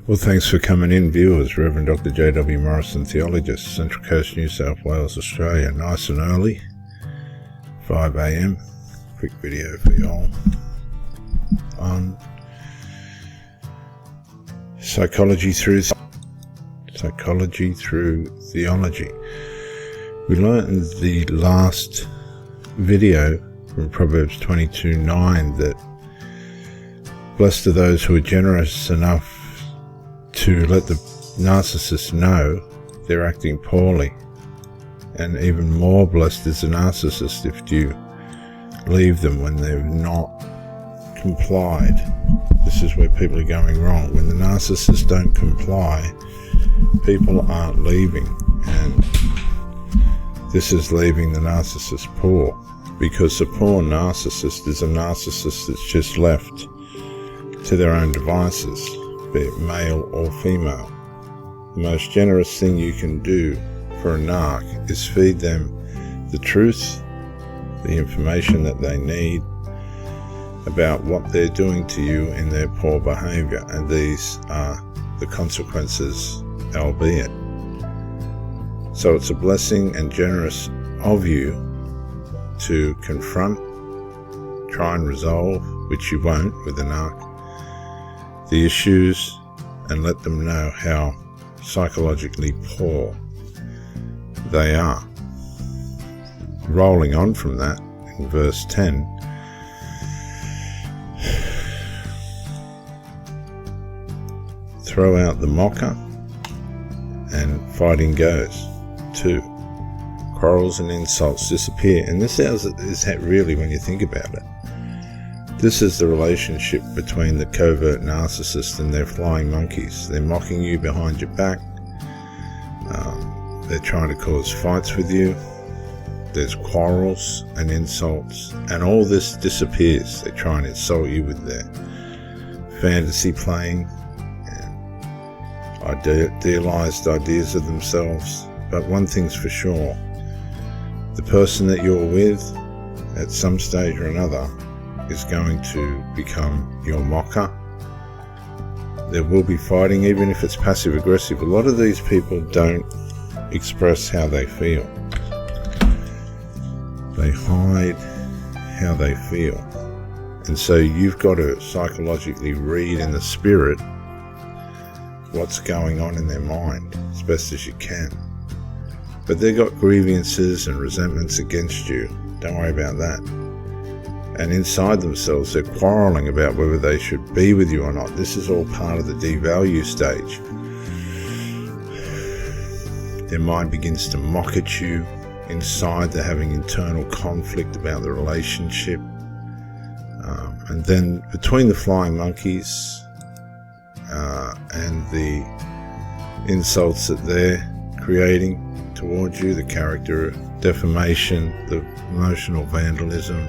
Well, thanks for coming in, viewers. Reverend Dr. J.W. Morrison, theologist, Central Coast, New South Wales, Australia. Nice and early, 5 a.m. Quick video for y'all on psychology through theology. We learned in the last video from Proverbs 22:9 that blessed are those who are generous enough to let the narcissist know they're acting poorly, and even more blessed is the narcissist if you leave them when they've not complied. This is where people are going wrong. When the narcissists don't comply, people aren't leaving, and this is leaving the narcissist poor, because a poor narcissist is a narcissist that's just left to their own devices, be it male or female. The most generous thing you can do for a narc is feed them the truth, the information that they need about what they're doing to you in their poor behavior, and these are the consequences, albeit. So it's a blessing and generous of you to confront, try and resolve, which you won't with a narc, the issues, and let them know how psychologically poor they are. Rolling on from that, in verse 10, throw out the mocker, and fighting goes. 2. Quarrels and insults disappear. And this is really, when you think about it, this is the relationship between the covert narcissist and their flying monkeys. They're mocking you behind your back. They're trying to cause fights with you. There's quarrels and insults, and all this disappears. They try and insult you with their fantasy playing and idealized ideas of themselves. But one thing's for sure, the person that you're with at some stage or another is going to become your mocker. There will be fighting, even if it's passive aggressive. A lot of these people don't express how they feel. They hide how they feel. And so you've got to psychologically read in the spirit what's going on in their mind as best as you can. But they've got grievances and resentments against you. Don't worry about that. And inside themselves, they're quarreling about whether they should be with you or not. This is all part of the devalue stage. Their mind begins to mock at you. Inside, they're having internal conflict about the relationship. And then between the flying monkeys and the insults that they're creating towards you, the character defamation, the emotional vandalism,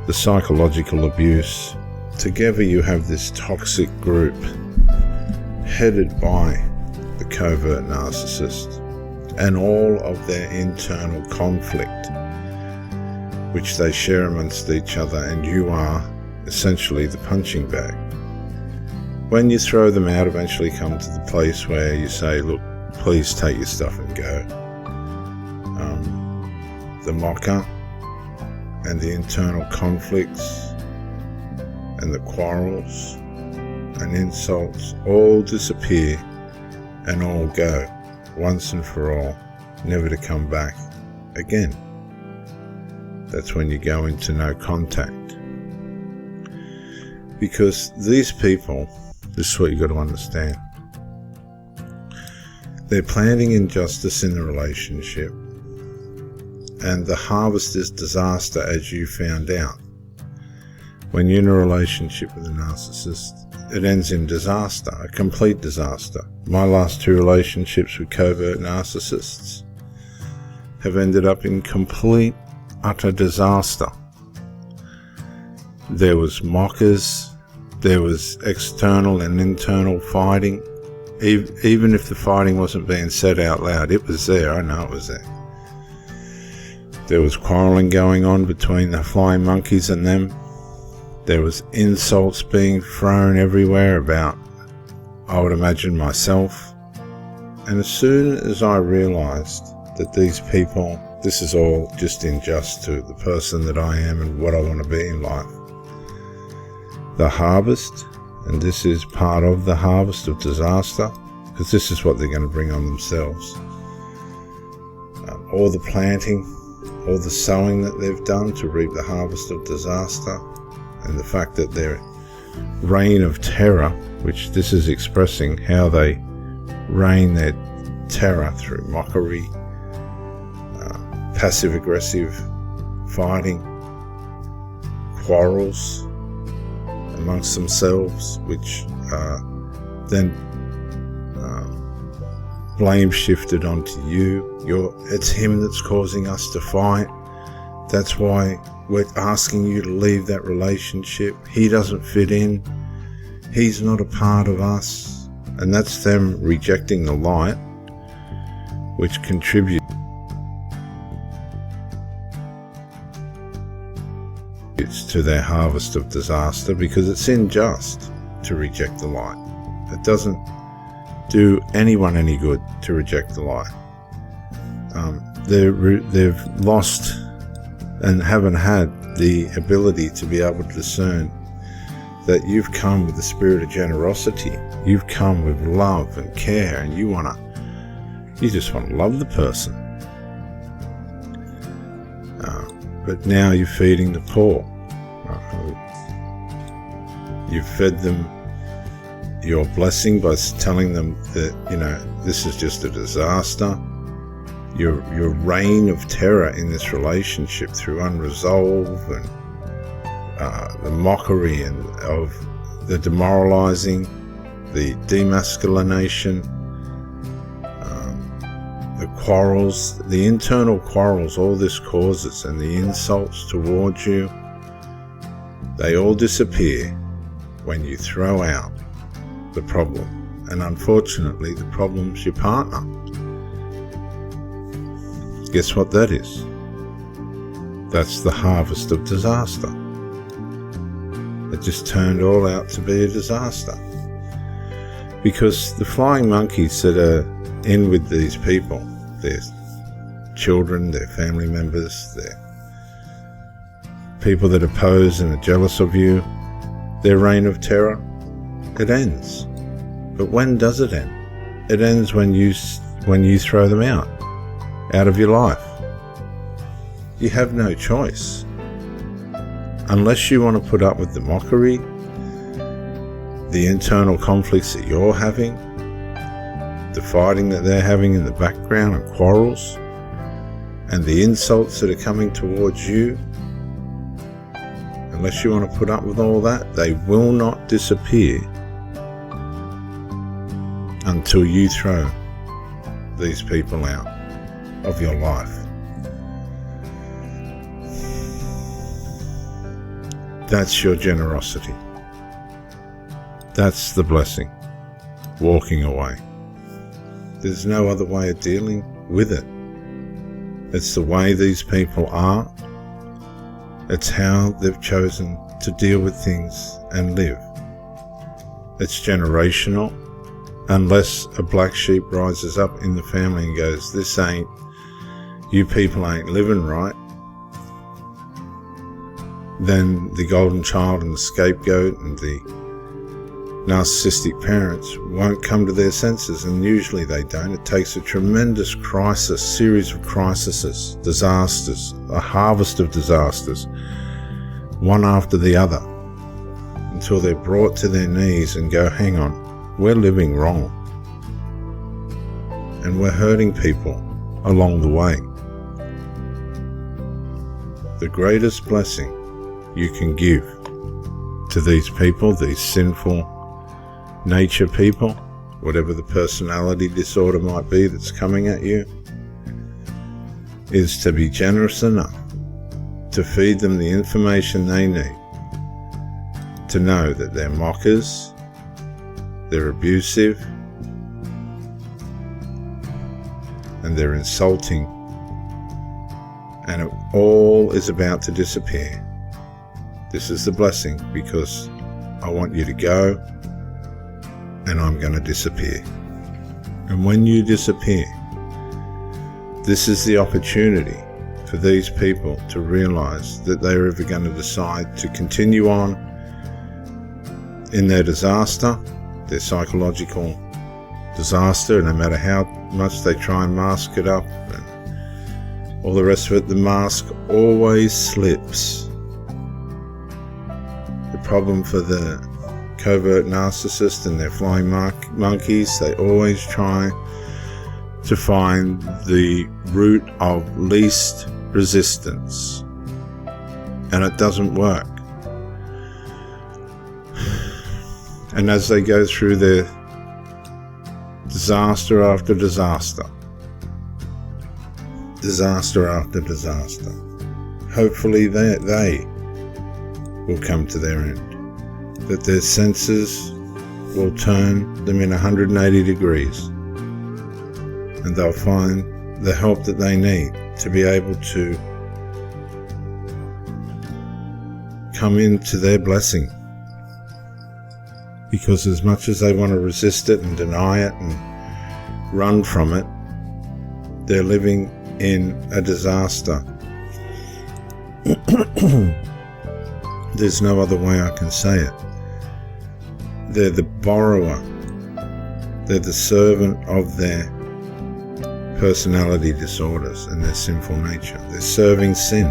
the psychological abuse, together you have this toxic group headed by the covert narcissist and all of their internal conflict, which they share amongst each other, and you are essentially the punching bag. When you throw them out, eventually come to the place where you say, look, please take your stuff and go. The mocker and the internal conflicts and the quarrels and insults all disappear and all go once and for all, never to come back again. That's when you go into no contact. Because these people, this is what you've got to understand, they're planting injustice in the relationship, and the harvest is disaster, as you found out. When you're in a relationship with a narcissist, it ends in disaster, a complete disaster. My last 2 relationships with covert narcissists have ended up in complete, utter disaster. There was mockers, there was external and internal fighting. Even if the fighting wasn't being said out loud, it was there. I know it was there. There was quarreling going on between the flying monkeys and them. There was insults being thrown everywhere about I would imagine myself. And as soon as I realized that these people, this is all just unjust to the person that I am and what I want to be in life. The harvest, and this is part of the harvest of disaster, because this is what they're going to bring on themselves. All the planting, all the sowing that they've done to reap the harvest of disaster, and the fact that their reign of terror, which this is expressing how they reign their terror through mockery, passive-aggressive fighting, quarrels amongst themselves, which then blame shifted onto you. It's him that's causing us to fight. That's why we're asking you to leave that relationship. He doesn't fit in. He's not a part of us. And that's them rejecting the light, which contributes to their harvest of disaster, because it's unjust to reject the light. It doesn't do anyone any good to reject the light. They've lost and haven't had the ability to be able to discern that you've come with the spirit of generosity. You've come with love and care, and you just want to love the person. But now you're feeding the poor. You've fed them your blessing by telling them that, this is just a disaster. Your reign of terror in this relationship through unresolved and the mockery and of the demoralizing, the demasculination, the quarrels, the internal quarrels, all this causes, and the insults towards you, they all disappear when you throw out the problem. And unfortunately, the problem's your partner. Guess what that is? That's the harvest of disaster. It just turned all out to be a disaster. Because the flying monkeys that are in with these people, their children, their family members, their people that oppose and are jealous of you, their reign of terror, it ends. But when does it end? It ends when you throw them out of your life. You have no choice. Unless you want to put up with the mockery, the internal conflicts that you're having, the fighting that they're having in the background and quarrels, and the insults that are coming towards you, unless you want to put up with all that, they will not disappear until you throw these people out of your life. That's your generosity. That's the blessing. Walking away. There's no other way of dealing with it. It's the way these people are. It's how they've chosen to deal with things and live. It's generational. Unless a black sheep rises up in the family and goes, you people ain't living right, then the golden child and the scapegoat and the narcissistic parents won't come to their senses, and usually they don't. It takes a tremendous crisis, series of crises, disasters, a harvest of disasters, one after the other, until they're brought to their knees and go, hang on, we're living wrong. And we're hurting people along the way. The greatest blessing you can give to these people, these sinful nature people, whatever the personality disorder might be that's coming at you, is to be generous enough to feed them the information they need to know that they're mockers, they're abusive, and they're insulting, and it all is about to disappear. This is the blessing, because I want you to go and I'm going to disappear. And when you disappear, this is the opportunity for these people to realize that they're either going to decide to continue on in their disaster, their psychological disaster, no matter how much they try and mask it up and all the rest of it, the mask always slips. The problem for the covert narcissist and their flying monkeys, they always try to find the route of least resistance, and it doesn't work. And as they go through their disaster after disaster, disaster after disaster, hopefully they will come to their end, that their senses will turn them in 180 degrees, and they'll find the help that they need to be able to come into their blessing. Because as much as they want to resist it and deny it and run from it, they're living in a disaster. There's no other way I can say it. They're the borrower. They're the servant of their personality disorders and their sinful nature. They're serving sin.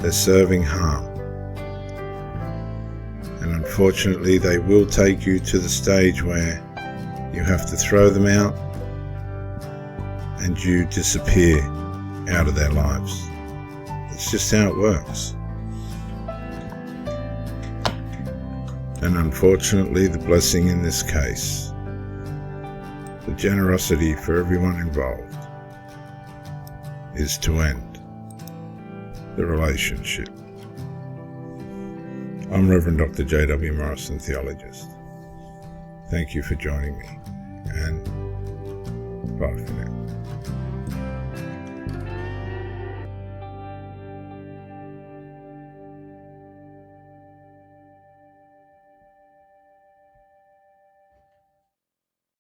They're serving harm. And unfortunately, they will take you to the stage where you have to throw them out and you disappear out of their lives. It's just how it works. And unfortunately, the blessing in this case, the generosity for everyone involved, is to end the relationship. I'm Reverend Dr. J.W. Morrison, theologist. Thank you for joining me, and bye for now.